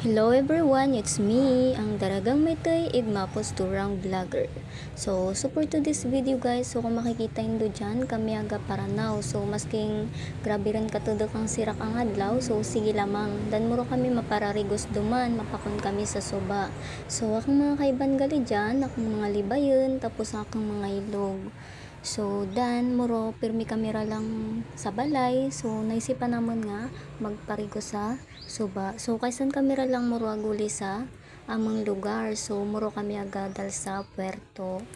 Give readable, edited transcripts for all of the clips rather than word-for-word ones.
Hello everyone, it's me, ang Daragang Metay Igma Posturang Vlogger. So for today's video guys, so kung makikita nyo dyan, kami aga Paranaw. So masking grabe rin katudok ang sirak ang adlaw, so sige lamang. Dan muro kami mapararigos duman, mapakon kami sa suba. So akong mga kaiban gali dyan, akong mga libayon, tapos akong mga ilog. So, dan muro pirmi kamera lang sa balay. So, naisipan naman nga magparigo sa suba. So, kaysan kamera lang muro aguli sa among lugar. So, muro kami agadal sa puerto.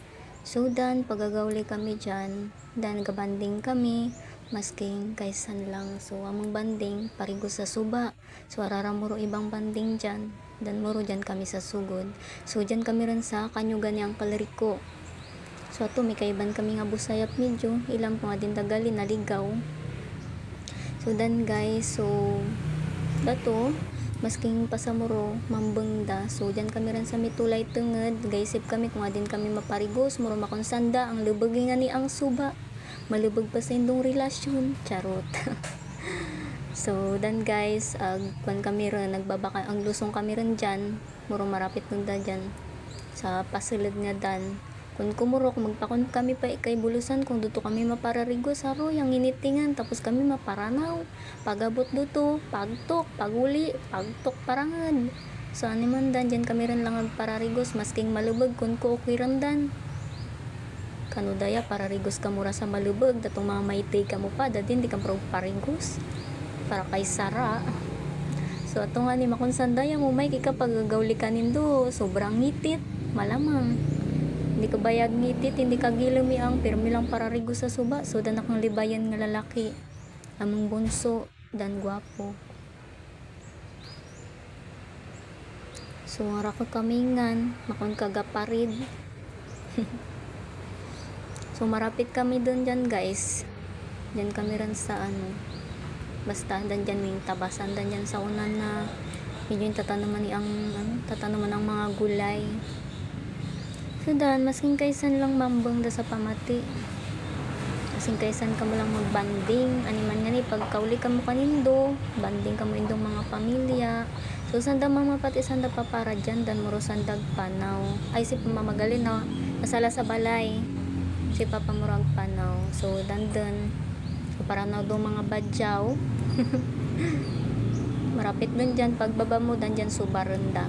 So, dan pagagawli kami dyan, dan gabanding kami masking kaysan lang. So, among banding parigo sa suba. So, arara muro ibang banding dyan. Dan muro dyan kami sa sugod. So, dyan kami rin sa kanyugan niyang kaleriko. So ato may kaiban kami nga busayap medyo ilang pa nga din tagali naligaw. So dan guys, so dato masking pasamuro mambengda. So dyan kami rin sa mitulay tenged, gaisip kami kung din kami maparigos muro makonsanda ang lubog nga ni ang suba. Malubog pa sa indong relasyon, charot. So dan guys, kung kami rin nagbabaka ang lusong kami rin dyan, muro marapit nun da dyan sa pasulod nga dan. Kung kumurok magpakon kami pa kay bulusan kung duto kami mapararigo sa yang initingan tapos kami maparanaw pagabot duto pagtok paguli pagtok parangan. So animan dan dyan kami rin lang agpararigos masking malubog kung ko okay randan kanudaya pararigos ka mura sa malubog datong mga maitay ka mo pa dadin di ka parigos para kay Sara. So ato nga ni makonsandaya mo may kikapag gagawli kanin do sobrang ngitit malamang hindi ka bayag ngitit, hindi ka gilumi ang pirmi lang pararigo sa suba. So danak ng libayan nga lalaki among bunso dan gwapo. So ara ko kamingan makon kagaparid. So marapit kami doon dyan guys. Dyan kami rin sa basta dan dyan yung tabasan dan dyan sa unan na medyo yung tatanaman ang mga gulay. So dan, masking kaysan lang mambang da sa pamati. Masking kaysan ka mo lang magbanding. Animan nga ni, pagkauli ka mo kanindo, banding ka mo indong mga pamilya. So sanda mamapati, sanda papara dyan, dan muro sandag panaw. Ay, si pamamagalin na, masala sa balay. Si papamurag panaw. So, dan. So, para na doon mga badyaw. Marapit dun dyan, pagbaba mo, dan dyan subaranda.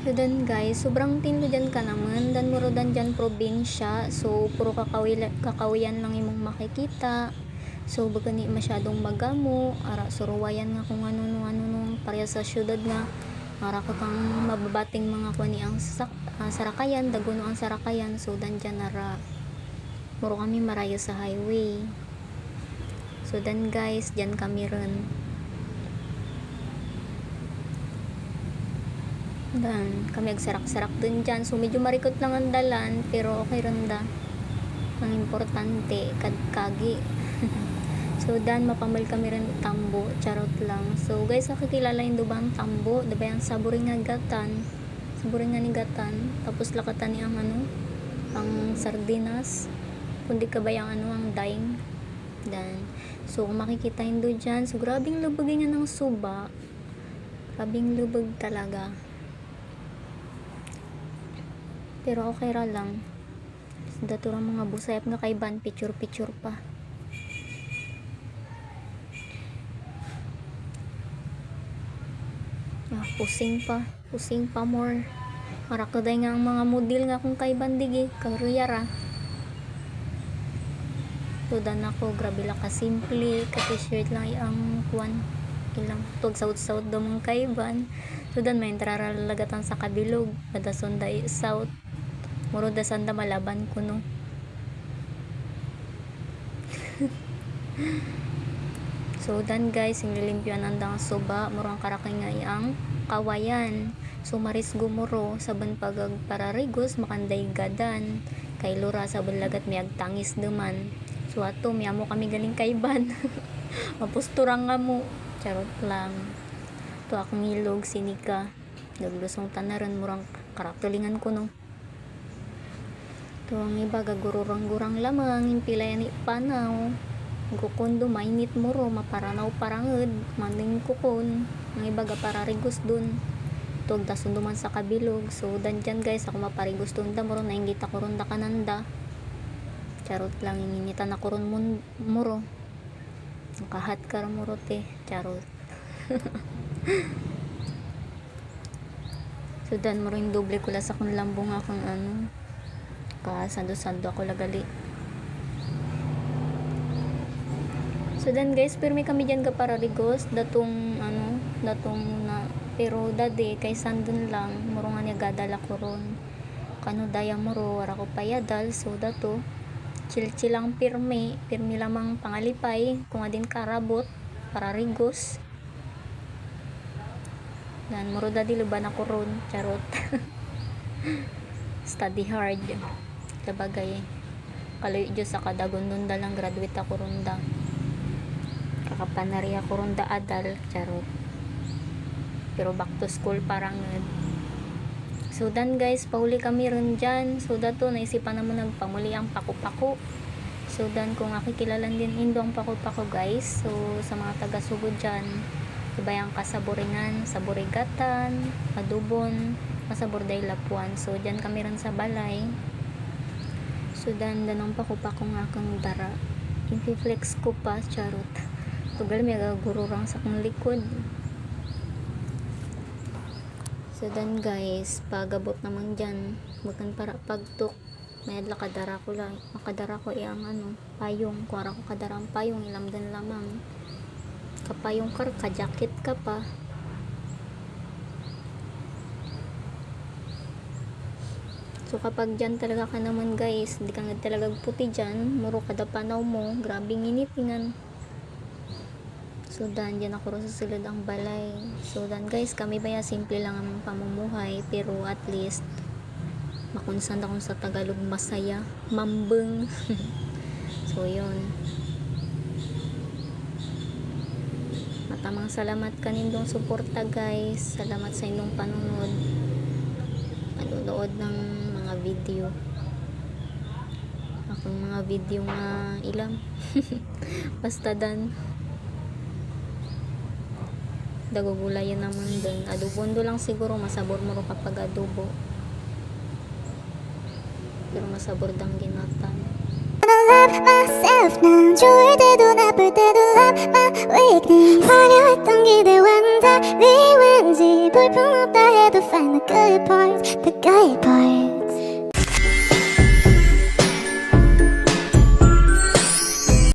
So dan guys, sobrang tinlo dyan ka naman. Dan muro dan dyan probinsya. So puro kakawiyan lang imong makikita. So baga ni masyadong magamo. Ara suruwayan nga kung ano pareha sa syudad nga. Ara ko kang mababating mga kwani ang sarakayan. Daguno ang sarakayan. So dan dyan ara. Muro kami marayo sa highway. So dan guys, dyan kami rin. Dan kami agsarak-sarak dun dyan. So medyo marikot lang ang dalan pero okay randa. Ang importante kadkagi. So dan mapamal kami rin tambo, charot lang. So guys, nakikilala yung dubang tambo, diba yung saburing nga gatan. Saburing nga ni gatan. Tapos lakatan ni ang sardinas. Kundi ka ba yung ang daing. Dan so kung makikita yung do dyan, so grabing lubog nga ng suba. Grabing lubog talaga. Pero okay ra lang. Daturang mga busayap nga kaiban, picture pa. Pusing pa more. Marakaday nga ang mga model nga kung kaiban digi, karuyara. Tudan ako, grabe lang ka simple, ka t-shirt lang ang kuwan. Ilang tug saut-saut do mga kaiban. Tudan may entraralagatan sa kabilog, padason day south. Muro da sanda malaban ko no. So dan guys, inglimpyo nandang suba, muro ang karakay nga ang kawayan. So maris gumuro saban pagag pararigos makanday gadan. Kay lura sa bulagat may agtangis duman. So ato miyamo kami galing kaiban. Mapusturang nga mo. Charot lang. To akong ilog sinika. Naglusong tanaran murang karaktulingan ko no. To ang iba gagururang-gurang lamang impilay ni panaw. Gukundo mainit muro maparanaw paranged maning kukon. Ang iba ga pararigos dun. Tug da sunduman sa kabilog. So dan dyan guys ako maparigos dun da muro na ingita ko ron da kananda. Charot lang inginita na ko ron muro. Nakahat ka muro te. Charot. So dan muro yung doble ko sa kung lambong akong ano. Kasando-sando ako lagali. So then guys, pirmi kami dyan ka pararigos datong na pero dadi kay sandun lang muro nga niya gadala ko ron kano daya muro wara ko payadal so dato chill lang pirmi lamang pangalipay kung adin karabot pararigos dan muro dadi luban ako ron charot. Study hard sabagay kaloy Diyos sa kadagon nun dalang graduate ako ron da kakapanari ako ron da adal charot pero back to school parang so dan guys pauli kami ron dyan so dato naisipan naman nagpamuli ang pako-pako so dan kung akikilalan din indo ang pako-pako guys so sa mga taga-sugod dyan ibayang kasaboringan saborigatan adubon masabor day lapuan so dyan kami ron sa balay so dan ang pako-pako nga kang dara infiflex ko pa charot tugal may gagururang sa kong likod. So then guys, pagabot naman dyan, bukan para pagtuk, may adla kadara ko lang, makadara ko iyang payong, kuwara ko kadara ang payong, ilamdan lamang. Kapayong kar, kajakit ka pa. So kapag dyan talaga ka naman guys, hindi ka nga talaga puti dyan, muro kada panaw mo, grabing initingan. So dan dyan ako sa silid ang balay. So dan guys kami baya simple lang ang pamumuhay pero at least makunsan akong sa Tagalog masaya mambeng. So yun matamang salamat kanindong suporta guys, salamat sa inyong panonood ng mga video akong mga video nga ilang basta dan dagugulayan naman din adobondo lang siguro masabor mo kapag adobo pero masabor dang ginatan. Love myself 난 좋을 때도 나쁠 때도 love my weakness 화려했던 기대와는 달리 왠지 볼품없다 해도 find the good parts